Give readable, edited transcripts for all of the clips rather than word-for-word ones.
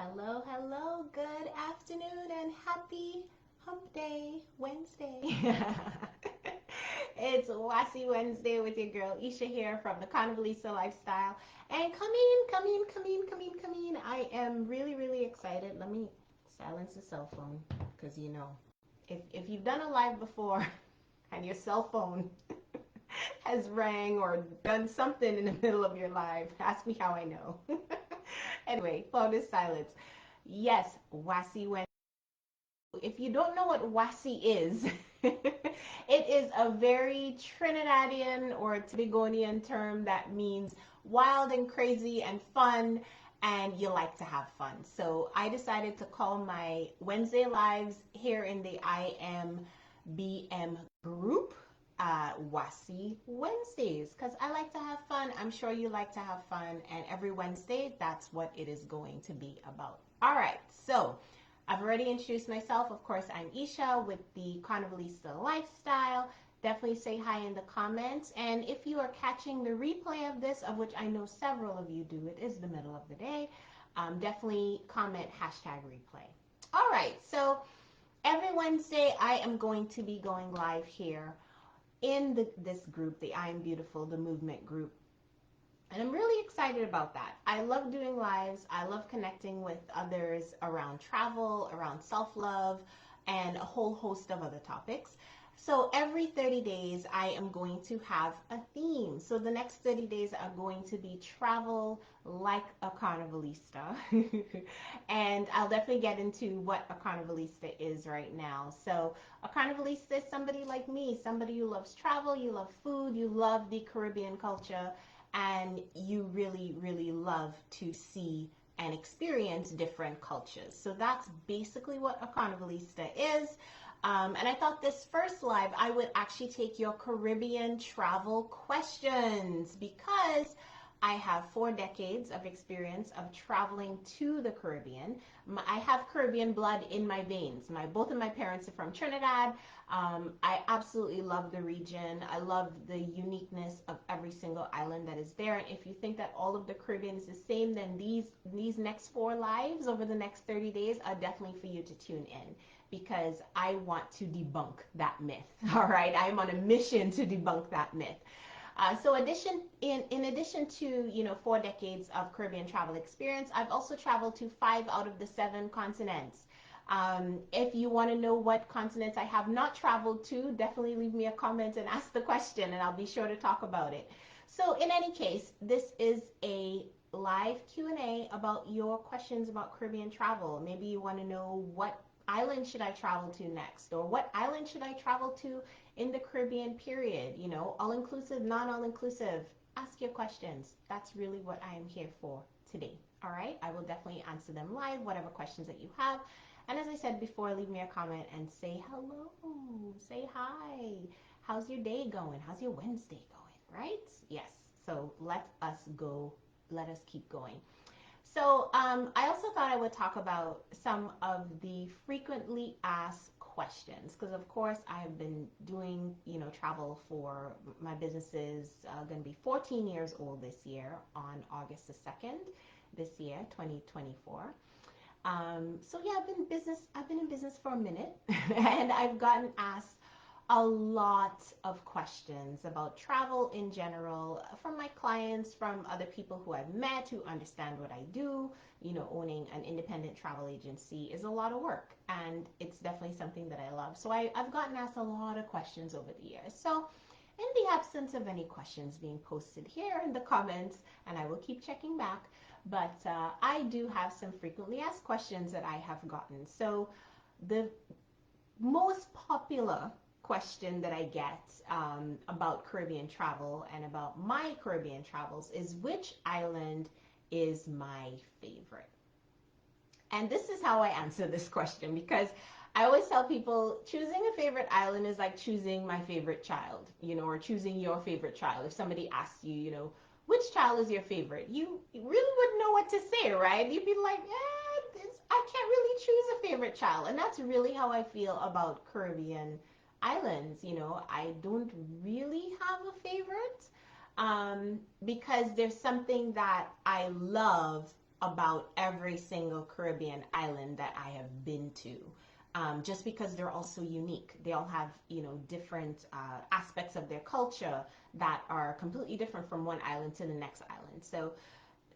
Hello, hello, good afternoon, and happy Hump Day Wednesday. It's Wassi Wednesday with your girl Esha here from the Carnivalista Lifestyle. And come in. I am really, really excited. Let me silence the cell phone because if you've done a live before and your cell phone has rang or done something in the middle of your live, ask me how I know. Anyway, phone is silence. Yes, Wassi Wednesday. If you don't know what Wassi is, it is a very Trinidadian or Tobagonian term that means wild and crazy and fun, and you like to have fun. So I decided to call my Wednesday lives here in the IMBM group Wassi Wednesdays because I like to have fun. I'm sure you like to have fun, and every Wednesday, that's what it is going to be about. All right, so I've already introduced myself. Of course, I'm Esha with the Carnivalista Lifestyle. Definitely say hi in the comments. And if you are catching the replay of this, of which I know several of you do, it is the middle of the day, definitely comment #replay. All right, so every Wednesday, I am going to be going live here in this group, the I Am Beautiful, the movement group. And I'm really excited about that. I love doing lives. I love connecting with others around travel, around self-love, and a whole host of other topics. So every 30 days, I am going to have a theme. So the next 30 days are going to be travel like a carnivalista. And I'll definitely get into what a carnivalista is right now. So a carnivalista is somebody like me, somebody who loves travel, you love food, you love the Caribbean culture, and you really, really love to see and experience different cultures. So that's basically what a carnivalista is. And I thought this first live, I would actually take your Caribbean travel questions because I have 4 decades of experience of traveling to the Caribbean. I have Caribbean blood in my veins. Both of my parents are from Trinidad. I absolutely love the region. I love the uniqueness of every single island that is there. And if you think that all of the Caribbean is the same, then these next 4 lives over the next 30 days are definitely for you to tune in because I want to debunk that myth. All right, I'm on a mission to debunk that myth. So in addition to 4 decades of Caribbean travel experience, I've also traveled to 5 out of the 7 continents. If you want to know what continents I have not traveled to, definitely leave me a comment and ask the question, and I'll be sure to talk about it. So in any case, this is a live Q&A about your questions about Caribbean travel. Maybe you want to know what island should I travel to next, or what island should I travel to in the Caribbean period, all-inclusive, non-all-inclusive. Ask your questions. That's really what I am here for today. All right, I will definitely answer them live, whatever questions that you have. And as I said before, leave me a comment and say hello, say hi. How's your day going? How's your Wednesday going, right? Yes, so let us keep going. So I also thought I would talk about some of the frequently asked questions because of course I have been doing travel for my businesses going to be 14 years old this year on August the 2nd this year 2024. So yeah, I've been in business for a minute and I've gotten asked a lot of questions about travel in general from my clients, from other people who I've met who understand what I do. Owning an independent travel agency is a lot of work, and it's definitely something that I love. So I've gotten asked a lot of questions over the years. So in the absence of any questions being posted here in the comments, and I will keep checking back, but I do have some frequently asked questions that I have gotten. So the most popular question that I get about Caribbean travel and about my Caribbean travels is which island is my favorite? And this is how I answer this question because I always tell people choosing a favorite island is like choosing my favorite child, or choosing your favorite child. If somebody asks you, which child is your favorite, you really wouldn't know what to say, right? You'd be like, I can't really choose a favorite child. And that's really how I feel about Caribbean islands. I don't really have a favorite because there's something that I love about every single Caribbean island that I have been to. Just because they're all so unique. They all have, different aspects of their culture that are completely different from one island to the next island. So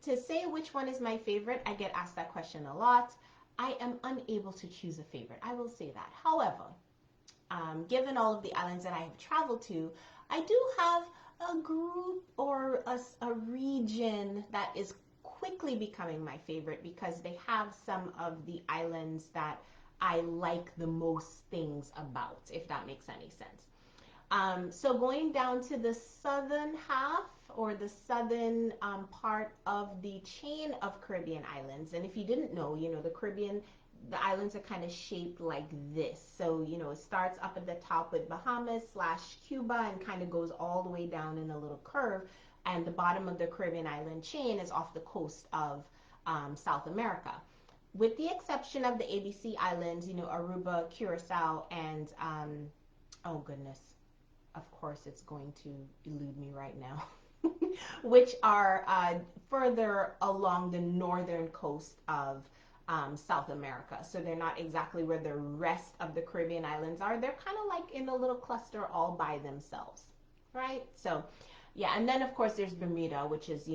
to say which one is my favorite, I get asked that question a lot. I am unable to choose a favorite. I will say that. However, given all of the islands that I have traveled to, I do have a group or a region that is quickly becoming my favorite because they have some of the islands that I like the most things about, if that makes any sense. So going down to the southern half or the southern part of the chain of Caribbean islands, and if you didn't know, the islands are kind of shaped like this. So, it starts up at the top with Bahamas / Cuba and kind of goes all the way down in a little curve. And the bottom of the Caribbean island chain is off the coast of South America. With the exception of the ABC Islands, Aruba, Curacao, and, oh goodness, of course it's going to elude me right now, which are further along the northern coast of South America. So they're not exactly where the rest of the Caribbean islands are. They're kind of like in a little cluster all by themselves, right? So, yeah, and then of course there's Bermuda, which is,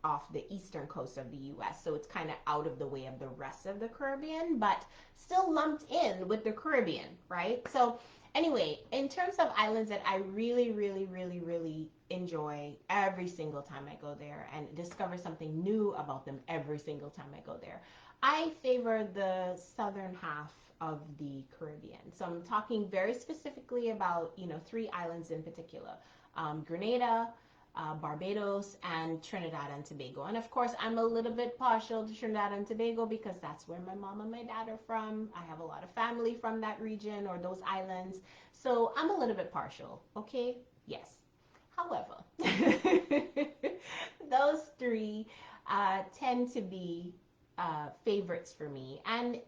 off the eastern coast of the US. So it's kind of out of the way of the rest of the Caribbean, but still lumped in with the Caribbean, right? So anyway, in terms of islands that I really, really, really, really enjoy every single time I go there and discover something new about them every single time I go there, I favor the southern half of the Caribbean. So I'm talking very specifically about, 3 islands in particular, Grenada, Barbados, and Trinidad and Tobago. And of course, I'm a little bit partial to Trinidad and Tobago because that's where my mom and my dad are from. I have a lot of family from that region or those islands. So I'm a little bit partial, okay? Yes. However, those 3 tend to be favorites for me. And,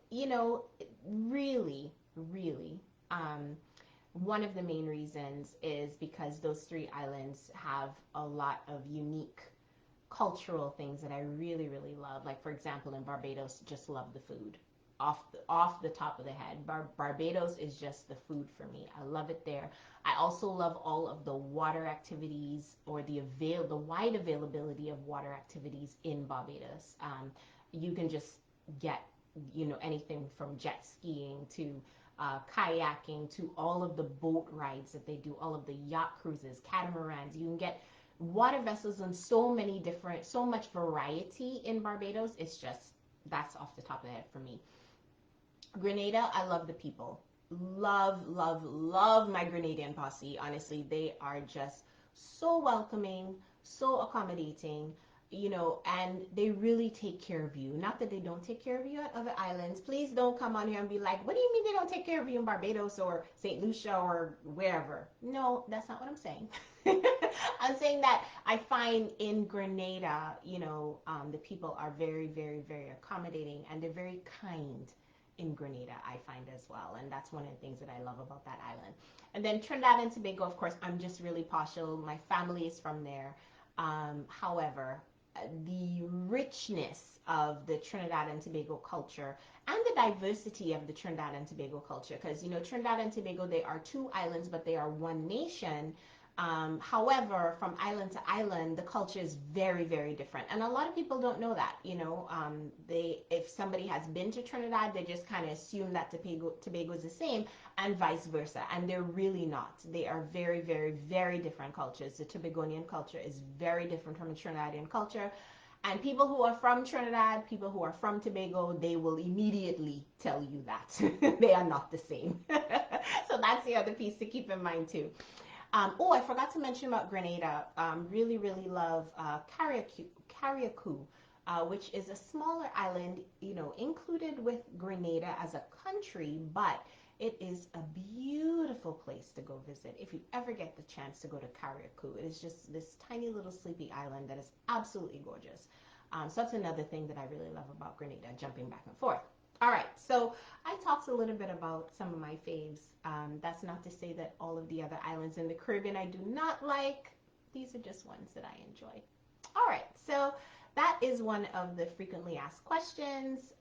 really, really, one of the main reasons is because those 3 islands have a lot of unique cultural things that I really, really love. Like, for example, in Barbados, just love the food. Off the top of the head, Barbados is just the food for me. I love it there. I also love all of the water activities or the wide availability of water activities in Barbados. You can just get, anything from jet skiing to kayaking to all of the boat rides that they do, all of the yacht cruises, catamarans. You can get water vessels and so much variety in Barbados. It's just, that's off the top of the head for me. Grenada, I love the people. Love, love, love my Grenadian posse. Honestly, they are just so welcoming, so accommodating, and they really take care of you. Not that they don't take care of you at other islands. Please don't come on here and be like, what do you mean they don't take care of you in Barbados or St. Lucia or wherever? No, that's not what I'm saying. I'm saying that I find in Grenada, the people are very, very, very accommodating and they're very kind in Grenada, I find as well. And that's one of the things that I love about that island. And then Trinidad and Tobago, of course, I'm just really partial. My family is from there. However, the richness of the Trinidad and Tobago culture and the diversity of the Trinidad and Tobago culture, because Trinidad and Tobago, they are 2 islands, but they are one nation. However, from island to island, the culture is very, very different. And a lot of people don't know that, if somebody has been to Trinidad, they just kind of assume that Tobago is the same and vice versa. And they're really not. They are very, very, very different cultures. The Tobagonian culture is very different from the Trinidadian culture. And people who are from Trinidad, people who are from Tobago, they will immediately tell you that they are not the same. So that's the other piece to keep in mind too. I forgot to mention about Grenada. Really, really love Carriacou, which is a smaller island, included with Grenada as a country, but it is a beautiful place to go visit. If you ever get the chance to go to Carriacou, it is just this tiny little sleepy island that is absolutely gorgeous. So that's another thing that I really love about Grenada, jumping back and forth. All right, so I talked a little bit about some of my faves. That's not to say that all of the other islands in the Caribbean I do not like. These are just ones that I enjoy. All right, so that is one of the frequently asked questions.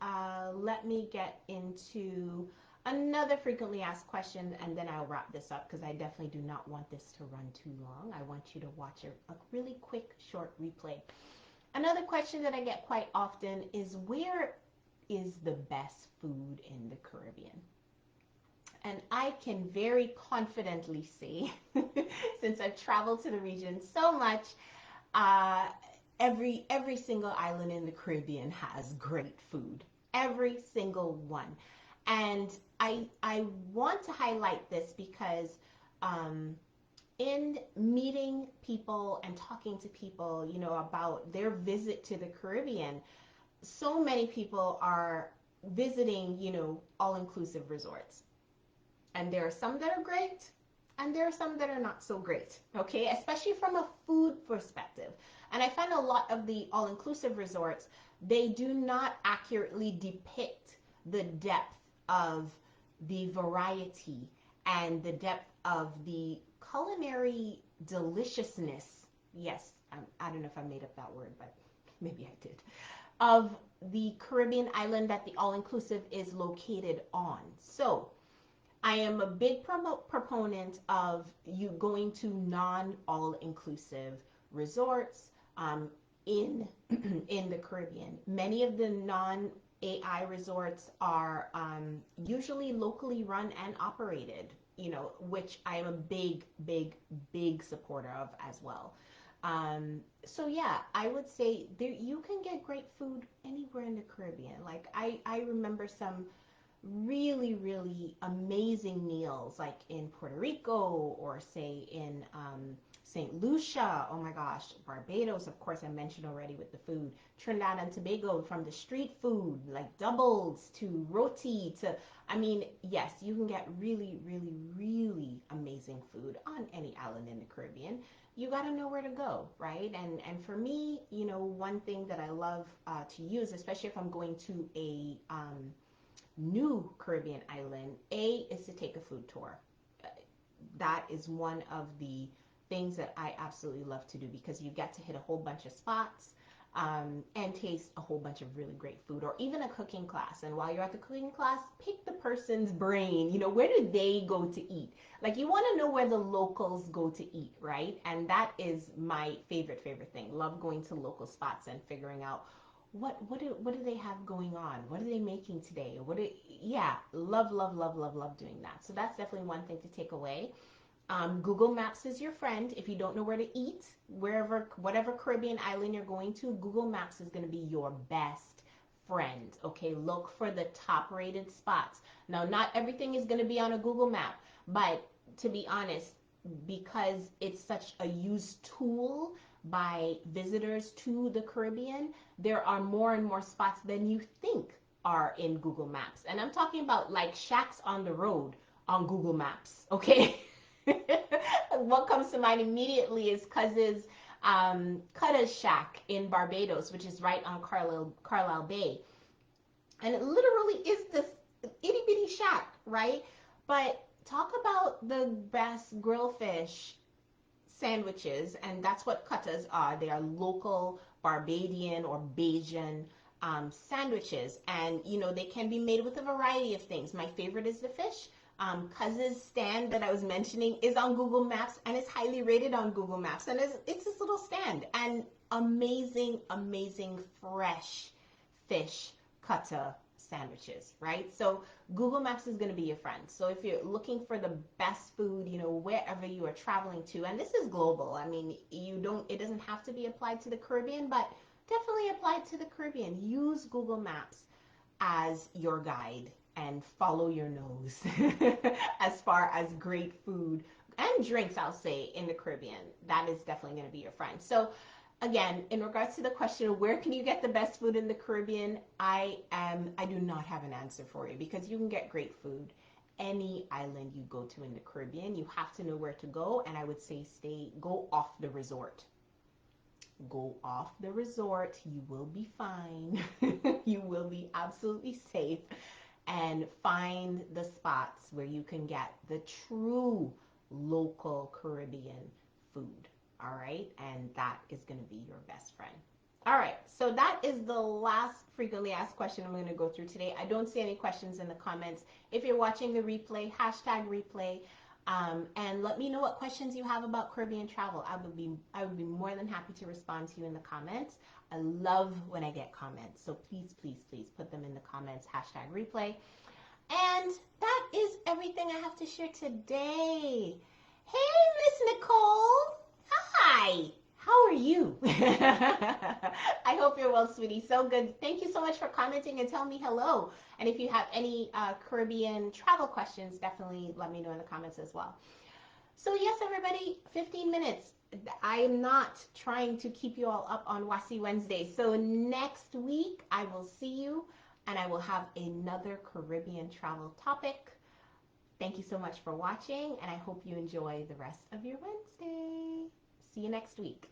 Let me get into another frequently asked question, and then I'll wrap this up because I definitely do not want this to run too long. I want you to watch a really quick, short replay. Another question that I get quite often is, where is the best food in the Caribbean? And I can very confidently say, since I've traveled to the region so much, every single island in the Caribbean has great food. Every single one. And I want to highlight this because in meeting people and talking to people, about their visit to the Caribbean, so many people are visiting, all-inclusive resorts. And there are some that are great, and there are some that are not so great, okay? Especially from a food perspective. And I find a lot of the all-inclusive resorts, they do not accurately depict the depth of the variety and the depth of the culinary deliciousness. Yes, I don't know if I made up that word, but maybe I did. Of the Caribbean island that the all-inclusive is located on. So I am a big proponent of you going to non-all-inclusive resorts in the Caribbean. Many of the non-AI resorts are usually locally run and operated, which I am a big supporter of as well. So yeah, I would say you can get great food anywhere in the Caribbean. Like I remember some really amazing meals like in Puerto Rico, or say in St. Lucia. Oh my gosh, Barbados, of course, I mentioned already with the food. Trinidad and Tobago, from the street food like doubles to roti to, yes, you can get really amazing food on any island in the Caribbean. You got to know where to go, right? And for me, one thing that I love to use, especially if I'm going to a new Caribbean island, is to take a food tour. That is one of the things that I absolutely love to do, because you get to hit a whole bunch of spots and taste a whole bunch of really great food, or even a cooking class. And while you're at the cooking class, pick the person's brain. Where do they go to eat? Like, you want to know where the locals go to eat, right? And that is my favorite thing. Love going to local spots and figuring out what do they have going on? What are they making today? Love doing that. So that's definitely one thing to take away. Google Maps is your friend. If you don't know where to eat, whatever Caribbean island you're going to, Google Maps is going to be your best friend. Okay, look for the top rated spots. Now, not everything is going to be on a Google map, but to be honest, because it's such a used tool by visitors to the Caribbean, there are more and more spots than you think are in Google Maps. And I'm talking about like shacks on the road on Google Maps, okay? What comes to mind immediately is Cuz's Cutta's Shack in Barbados, which is right on Carlisle Bay. And it literally is this itty bitty shack, right? But talk about the best grilled fish sandwiches, and that's what Cutta's are. They are local Barbadian or Bajan sandwiches, and they can be made with a variety of things. My favorite is the fish. Cuz's stand that I was mentioning is on Google Maps, and it's highly rated on Google Maps, and it's this little stand, and amazing fresh fish Cutta sandwiches, right? So Google Maps is going to be your friend. So if you're looking for the best food, wherever you are traveling to, and this is global. It doesn't have to be applied to the Caribbean, but definitely applied to the Caribbean. Use Google Maps as your guide and follow your nose as far as great food and drinks, I'll say, in the Caribbean. That is definitely going to be your friend. So again, in regards to the question of where can you get the best food in the Caribbean, I do not have an answer for you, because you can get great food any island you go to in the Caribbean. You have to know where to go, and I would say go off the resort. Go off the resort. You will be fine. You will be absolutely safe, and find the spots where you can get the true local Caribbean food. All right, and that is going to be your best friend. All right, so that is the last frequently asked question I'm going to go through today. I don't see any questions in the comments. If you're watching the replay, hashtag replay, and let me know what questions you have about Caribbean travel. I would be more than happy to respond to you in the comments. I love when I get comments, so please, please, please put them in the comments, hashtag replay. And that is everything I have to share today. Hey, Miss Nicole. Hi. How are you? I hope you're well, sweetie. So good. Thank you so much for commenting and telling me hello. And if you have any Caribbean travel questions, definitely let me know in the comments as well. So yes, everybody, 15 minutes. I am not trying to keep you all up on Wassi Wednesdays. So next week, I will see you and I will have another Caribbean travel topic. Thank you so much for watching, and I hope you enjoy the rest of your Wednesday. See you next week.